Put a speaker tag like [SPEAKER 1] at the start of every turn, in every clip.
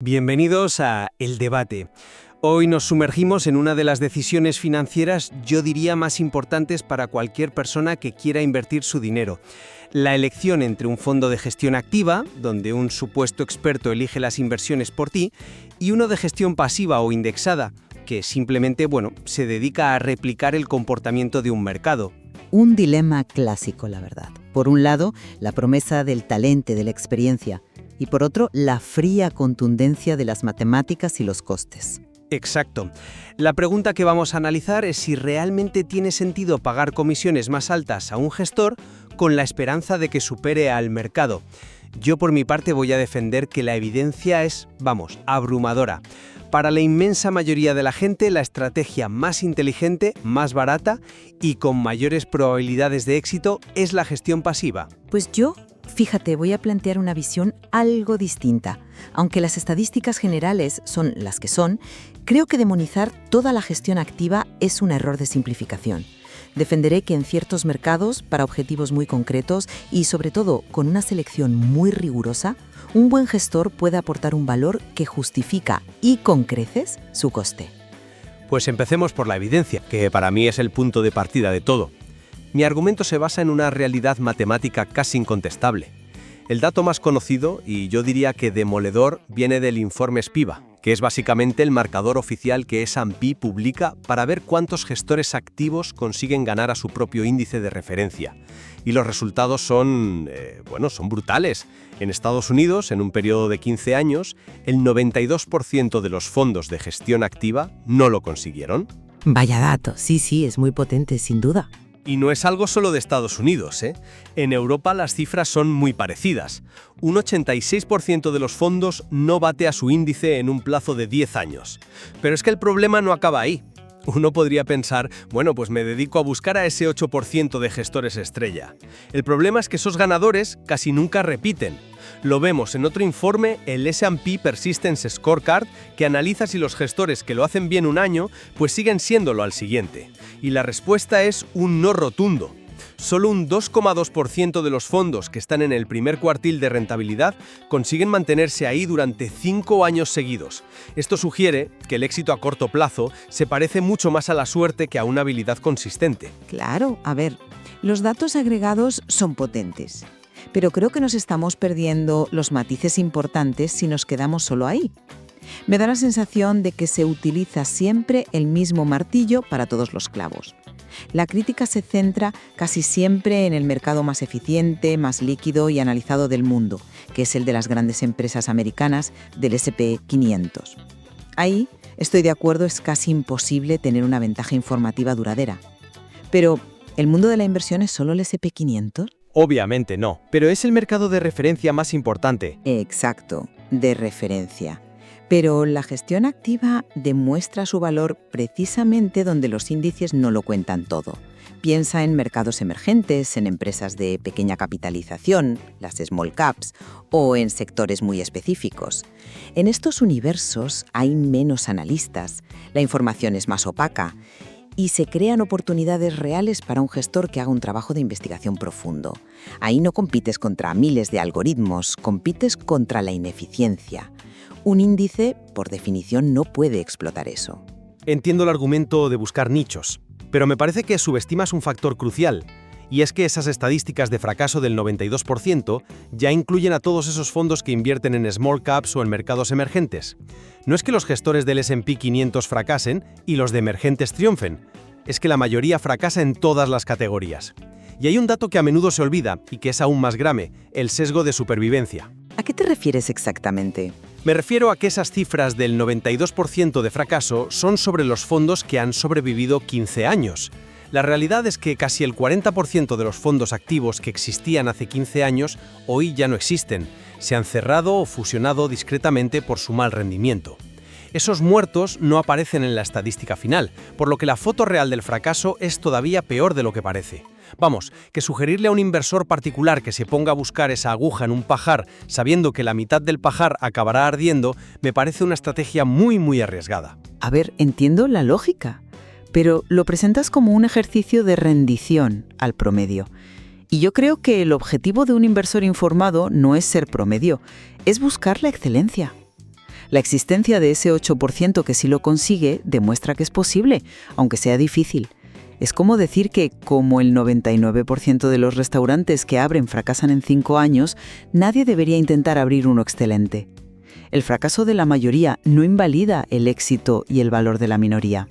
[SPEAKER 1] Bienvenidos a El Debate. Hoy nos sumergimos en una de las decisiones financieras, yo diría, más importantes para cualquier persona que quiera invertir su dinero. La elección entre un fondo de gestión activa, donde un supuesto experto elige las inversiones por ti, y uno de gestión pasiva o indexada, que simplemente, se dedica a replicar el comportamiento de un mercado.
[SPEAKER 2] Un dilema clásico, la verdad. Por un lado, la promesa del talento, de la experiencia, y por otro, la fría contundencia de las matemáticas y los costes.
[SPEAKER 1] Exacto. La pregunta que vamos a analizar es si realmente tiene sentido pagar comisiones más altas a un gestor con la esperanza de que supere al mercado. Yo por mi parte voy a defender que la evidencia es, abrumadora. Para la inmensa mayoría de la gente, la estrategia más inteligente, más barata y con mayores probabilidades de éxito es la gestión pasiva.
[SPEAKER 2] Pues yo, fíjate, voy a plantear una visión algo distinta. Aunque las estadísticas generales son las que son, creo que demonizar toda la gestión activa es un error de simplificación. Defenderé que en ciertos mercados, para objetivos muy concretos y sobre todo con una selección muy rigurosa, un buen gestor puede aportar un valor que justifica y con creces su coste.
[SPEAKER 1] Pues empecemos por la evidencia, que para mí es el punto de partida de todo. Mi argumento se basa en una realidad matemática casi incontestable. El dato más conocido, y yo diría que demoledor, viene del informe SPIVA, que es básicamente el marcador oficial que S&P publica para ver cuántos gestores activos consiguen ganar a su propio índice de referencia. Y los resultados son brutales. En Estados Unidos, en un periodo de 15 años, el 92% de los fondos de gestión activa no lo consiguieron.
[SPEAKER 2] Vaya dato, sí, es muy potente, sin duda.
[SPEAKER 1] Y no es algo solo de Estados Unidos, ¿eh? En Europa las cifras son muy parecidas. Un 86% de los fondos no bate a su índice en un plazo de 10 años. Pero es que el problema no acaba ahí. Uno podría pensar, pues me dedico a buscar a ese 8% de gestores estrella. El problema es que esos ganadores casi nunca repiten. Lo vemos en otro informe, el S&P Persistence Scorecard, que analiza si los gestores que lo hacen bien un año, pues siguen siéndolo al siguiente. Y la respuesta es un no rotundo. Solo un 2,2% de los fondos que están en el primer cuartil de rentabilidad consiguen mantenerse ahí durante 5 años seguidos. Esto sugiere que el éxito a corto plazo se parece mucho más a la suerte que a una habilidad consistente.
[SPEAKER 3] Claro, los datos agregados son potentes, pero creo que nos estamos perdiendo los matices importantes si nos quedamos solo ahí. Me da la sensación de que se utiliza siempre el mismo martillo para todos los clavos. La crítica se centra casi siempre en el mercado más eficiente, más líquido y analizado del mundo, que es el de las grandes empresas americanas del S&P 500. Ahí, estoy de acuerdo, es casi imposible tener una ventaja informativa duradera. Pero, ¿el mundo de la inversión es solo el S&P 500?
[SPEAKER 1] Obviamente no, pero es el mercado de referencia más importante.
[SPEAKER 3] Exacto, de referencia. Pero la gestión activa demuestra su valor precisamente donde los índices no lo cuentan todo. Piensa en mercados emergentes, en empresas de pequeña capitalización, las small caps, o en sectores muy específicos. En estos universos hay menos analistas, la información es más opaca y se crean oportunidades reales para un gestor que haga un trabajo de investigación profundo. Ahí no compites contra miles de algoritmos, compites contra la ineficiencia. Un índice, por definición, no puede explotar eso.
[SPEAKER 1] Entiendo el argumento de buscar nichos, pero me parece que subestimas un factor crucial, y es que esas estadísticas de fracaso del 92% ya incluyen a todos esos fondos que invierten en small caps o en mercados emergentes. No es que los gestores del S&P 500 fracasen y los de emergentes triunfen, es que la mayoría fracasa en todas las categorías. Y hay un dato que a menudo se olvida y que es aún más grave, el sesgo de supervivencia.
[SPEAKER 3] ¿A qué te refieres exactamente?
[SPEAKER 1] Me refiero a que esas cifras del 92% de fracaso son sobre los fondos que han sobrevivido 15 años. La realidad es que casi el 40% de los fondos activos que existían hace 15 años hoy ya no existen. Se han cerrado o fusionado discretamente por su mal rendimiento. Esos muertos no aparecen en la estadística final, por lo que la foto real del fracaso es todavía peor de lo que parece. Que sugerirle a un inversor particular que se ponga a buscar esa aguja en un pajar sabiendo que la mitad del pajar acabará ardiendo, me parece una estrategia muy arriesgada.
[SPEAKER 3] Entiendo la lógica, pero lo presentas como un ejercicio de rendición al promedio. Y yo creo que el objetivo de un inversor informado no es ser promedio, es buscar la excelencia. La existencia de ese 8% que sí lo consigue demuestra que es posible, aunque sea difícil. Es como decir que, como el 99% de los restaurantes que abren fracasan en 5 años, nadie debería intentar abrir uno excelente. El fracaso de la mayoría no invalida el éxito y el valor de la minoría.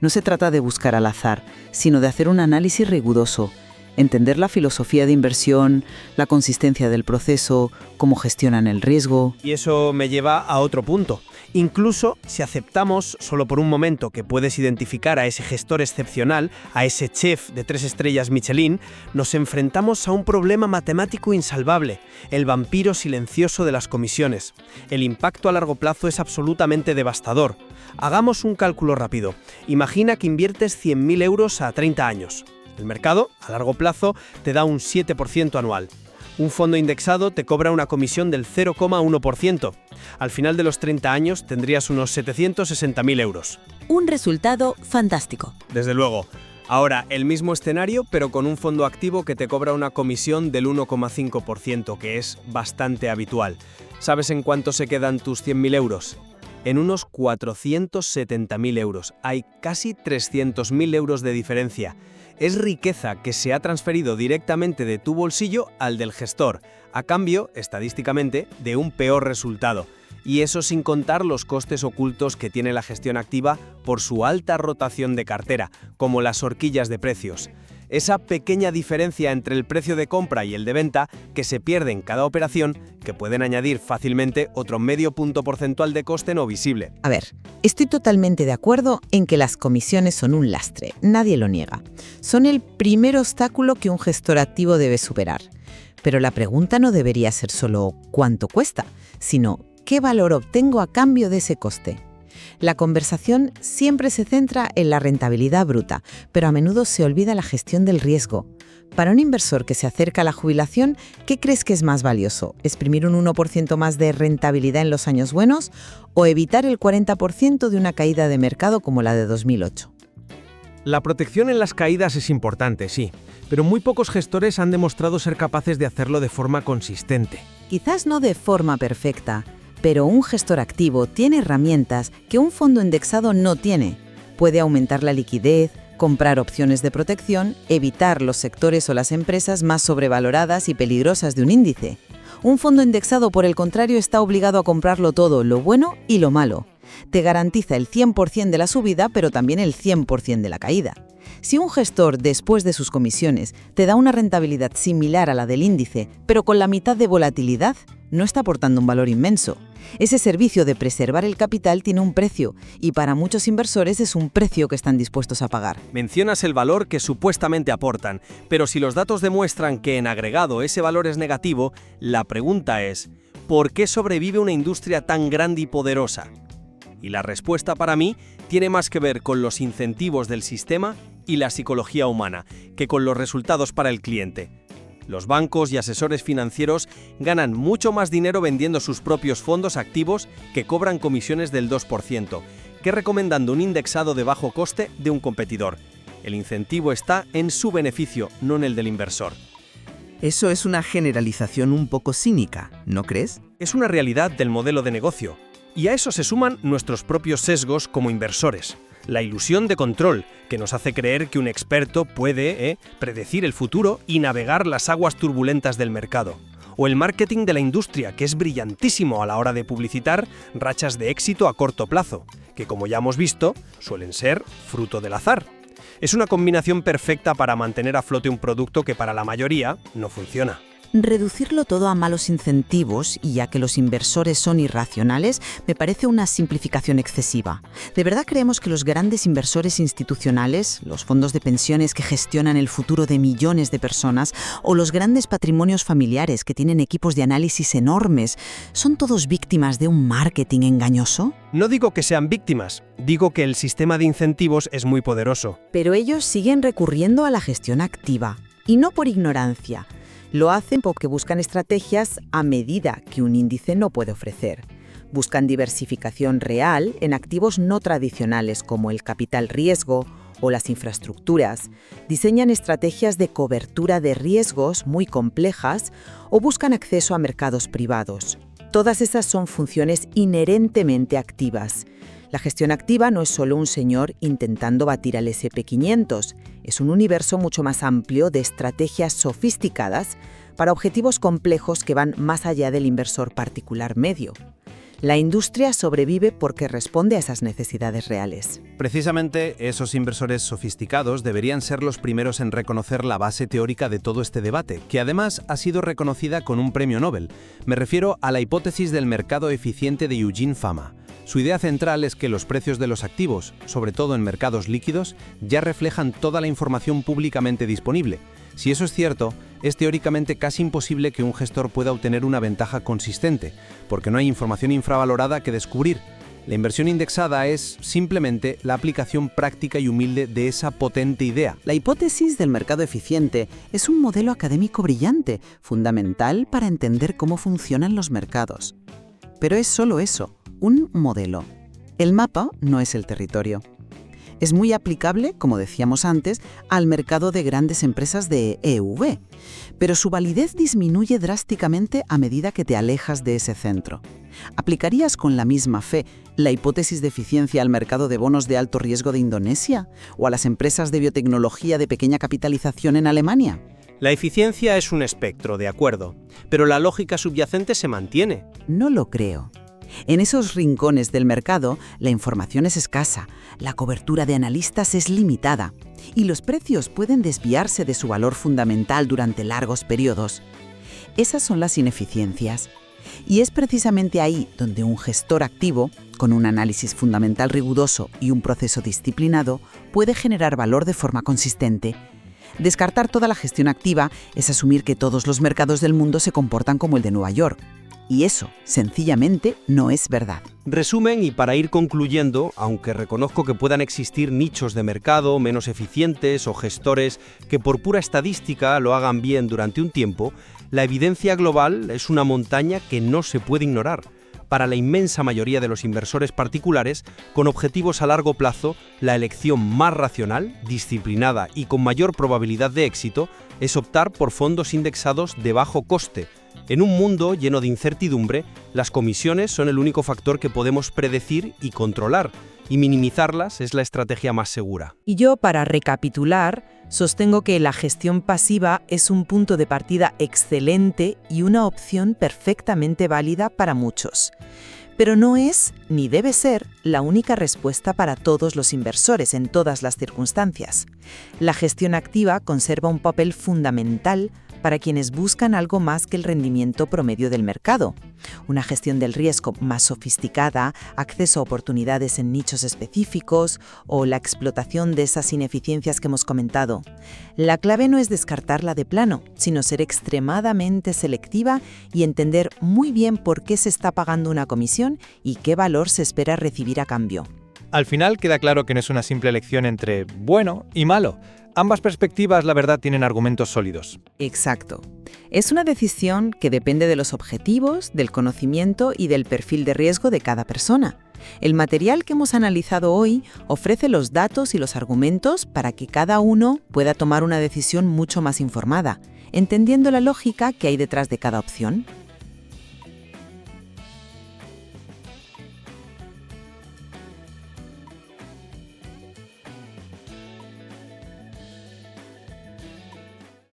[SPEAKER 3] No se trata de buscar al azar, sino de hacer un análisis riguroso, entender la filosofía de inversión, la consistencia del proceso, cómo gestionan el riesgo.
[SPEAKER 1] Y eso me lleva a otro punto. Incluso si aceptamos solo por un momento que puedes identificar a ese gestor excepcional, a ese chef de 3 estrellas Michelin, nos enfrentamos a un problema matemático insalvable, el vampiro silencioso de las comisiones. El impacto a largo plazo es absolutamente devastador. Hagamos un cálculo rápido. Imagina que inviertes 100.000 euros a 30 años. El mercado, a largo plazo, te da un 7% anual. Un fondo indexado te cobra una comisión del 0,1%. Al final de los 30 años tendrías unos 760.000 euros.
[SPEAKER 2] Un resultado fantástico.
[SPEAKER 1] Desde luego. Ahora, el mismo escenario, pero con un fondo activo que te cobra una comisión del 1,5%, que es bastante habitual. ¿Sabes en cuánto se quedan tus 100.000 euros? En unos 470.000 euros. Hay casi 300.000 euros de diferencia. Es riqueza que se ha transferido directamente de tu bolsillo al del gestor, a cambio, estadísticamente, de un peor resultado. Y eso sin contar los costes ocultos que tiene la gestión activa por su alta rotación de cartera, como las horquillas de precios. Esa pequeña diferencia entre el precio de compra y el de venta que se pierde en cada operación, que pueden añadir fácilmente otro medio punto porcentual de coste no visible.
[SPEAKER 3] A ver, estoy totalmente de acuerdo en que las comisiones son un lastre, nadie lo niega. Son el primer obstáculo que un gestor activo debe superar. Pero la pregunta no debería ser solo ¿cuánto cuesta?, sino ¿qué valor obtengo a cambio de ese coste? La conversación siempre se centra en la rentabilidad bruta, pero a menudo se olvida la gestión del riesgo. Para un inversor que se acerca a la jubilación, ¿qué crees que es más valioso? ¿Exprimir un 1% más de rentabilidad en los años buenos o evitar el 40% de una caída de mercado como la de 2008?
[SPEAKER 1] La protección en las caídas es importante, sí, pero muy pocos gestores han demostrado ser capaces de hacerlo de forma consistente.
[SPEAKER 2] Quizás no de forma perfecta, pero un gestor activo tiene herramientas que un fondo indexado no tiene. Puede aumentar la liquidez, comprar opciones de protección, evitar los sectores o las empresas más sobrevaloradas y peligrosas de un índice. Un fondo indexado, por el contrario, está obligado a comprarlo todo, lo bueno y lo malo. Te garantiza el 100% de la subida, pero también el 100% de la caída. Si un gestor, después de sus comisiones, te da una rentabilidad similar a la del índice, pero con la mitad de volatilidad, no está aportando un valor inmenso. Ese servicio de preservar el capital tiene un precio, y para muchos inversores es un precio que están dispuestos a pagar.
[SPEAKER 1] Mencionas el valor que supuestamente aportan, pero si los datos demuestran que en agregado ese valor es negativo, la pregunta es, ¿por qué sobrevive una industria tan grande y poderosa? Y la respuesta para mí tiene más que ver con los incentivos del sistema y la psicología humana, que con los resultados para el cliente. Los bancos y asesores financieros ganan mucho más dinero vendiendo sus propios fondos activos que cobran comisiones del 2%, que recomendando un indexado de bajo coste de un competidor. El incentivo está en su beneficio, no en el del inversor.
[SPEAKER 4] Eso es una generalización un poco cínica, ¿no crees?
[SPEAKER 1] Es una realidad del modelo de negocio. Y a eso se suman nuestros propios sesgos como inversores. La ilusión de control, que nos hace creer que un experto puede predecir el futuro y navegar las aguas turbulentas del mercado. O el marketing de la industria, que es brillantísimo a la hora de publicitar rachas de éxito a corto plazo, que como ya hemos visto, suelen ser fruto del azar. Es una combinación perfecta para mantener a flote un producto que para la mayoría no funciona.
[SPEAKER 2] Reducirlo todo a malos incentivos, y ya que los inversores son irracionales, me parece una simplificación excesiva. ¿De verdad creemos que los grandes inversores institucionales, los fondos de pensiones que gestionan el futuro de millones de personas, o los grandes patrimonios familiares que tienen equipos de análisis enormes, son todos víctimas de un marketing engañoso?
[SPEAKER 1] No digo que sean víctimas, digo que el sistema de incentivos es muy poderoso.
[SPEAKER 2] Pero ellos siguen recurriendo a la gestión activa, y no por ignorancia. Lo hacen porque buscan estrategias a medida que un índice no puede ofrecer. Buscan diversificación real en activos no tradicionales como el capital riesgo o las infraestructuras. Diseñan estrategias de cobertura de riesgos muy complejas o buscan acceso a mercados privados.
[SPEAKER 3] Todas esas son funciones inherentemente activas. La gestión activa no es solo un señor intentando batir al SP500, es un universo mucho más amplio de estrategias sofisticadas para objetivos complejos que van más allá del inversor particular medio. La industria sobrevive porque responde a esas necesidades reales.
[SPEAKER 5] Precisamente esos inversores sofisticados deberían ser los primeros en reconocer la base teórica de todo este debate, que además ha sido reconocida con un premio Nobel. Me refiero a la hipótesis del mercado eficiente de Eugene Fama. Su idea central es que los precios de los activos, sobre todo en mercados líquidos, ya reflejan toda la información públicamente disponible. Si eso es cierto, es teóricamente casi imposible que un gestor pueda obtener una ventaja consistente, porque no hay información infravalorada que descubrir. La inversión indexada es, simplemente, la aplicación práctica y humilde de esa potente idea.
[SPEAKER 4] La hipótesis del mercado eficiente es un modelo académico brillante, fundamental para entender cómo funcionan los mercados. Pero es solo eso, un modelo. El mapa no es el territorio. Es muy aplicable, como decíamos antes, al mercado de grandes empresas de EV, pero su validez disminuye drásticamente a medida que te alejas de ese centro. ¿Aplicarías con la misma fe la hipótesis de eficiencia al mercado de bonos de alto riesgo de Indonesia o a las empresas de biotecnología de pequeña capitalización en Alemania?
[SPEAKER 1] La eficiencia es un espectro, de acuerdo, pero la lógica subyacente se mantiene.
[SPEAKER 4] No lo creo. En esos rincones del mercado, la información es escasa, la cobertura de analistas es limitada y los precios pueden desviarse de su valor fundamental durante largos periodos. Esas son las ineficiencias. Y es precisamente ahí donde un gestor activo, con un análisis fundamental riguroso y un proceso disciplinado, puede generar valor de forma consistente. Descartar toda la gestión activa es asumir que todos los mercados del mundo se comportan como el de Nueva York. Y eso, sencillamente, no es verdad.
[SPEAKER 1] Resumen, y para ir concluyendo, aunque reconozco que puedan existir nichos de mercado menos eficientes o gestores que por pura estadística lo hagan bien durante un tiempo, la evidencia global es una montaña que no se puede ignorar. Para la inmensa mayoría de los inversores particulares, con objetivos a largo plazo, la elección más racional, disciplinada y con mayor probabilidad de éxito es optar por fondos indexados de bajo coste. En un mundo lleno de incertidumbre, las comisiones son el único factor que podemos predecir y controlar, y minimizarlas es la estrategia más segura.
[SPEAKER 6] Y yo, para recapitular, sostengo que la gestión pasiva es un punto de partida excelente y una opción perfectamente válida para muchos. Pero no es, ni debe ser, la única respuesta para todos los inversores en todas las circunstancias. La gestión activa conserva un papel fundamental para quienes buscan algo más que el rendimiento promedio del mercado. Una gestión del riesgo más sofisticada, acceso a oportunidades en nichos específicos o la explotación de esas ineficiencias que hemos comentado. La clave no es descartarla de plano, sino ser extremadamente selectiva y entender muy bien por qué se está pagando una comisión y qué valor se espera recibir a cambio.
[SPEAKER 7] Al final queda claro que no es una simple elección entre bueno y malo. Ambas perspectivas, la verdad, tienen argumentos sólidos.
[SPEAKER 3] Exacto. Es una decisión que depende de los objetivos, del conocimiento y del perfil de riesgo de cada persona. El material que hemos analizado hoy ofrece los datos y los argumentos para que cada uno pueda tomar una decisión mucho más informada, entendiendo la lógica que hay detrás de cada opción.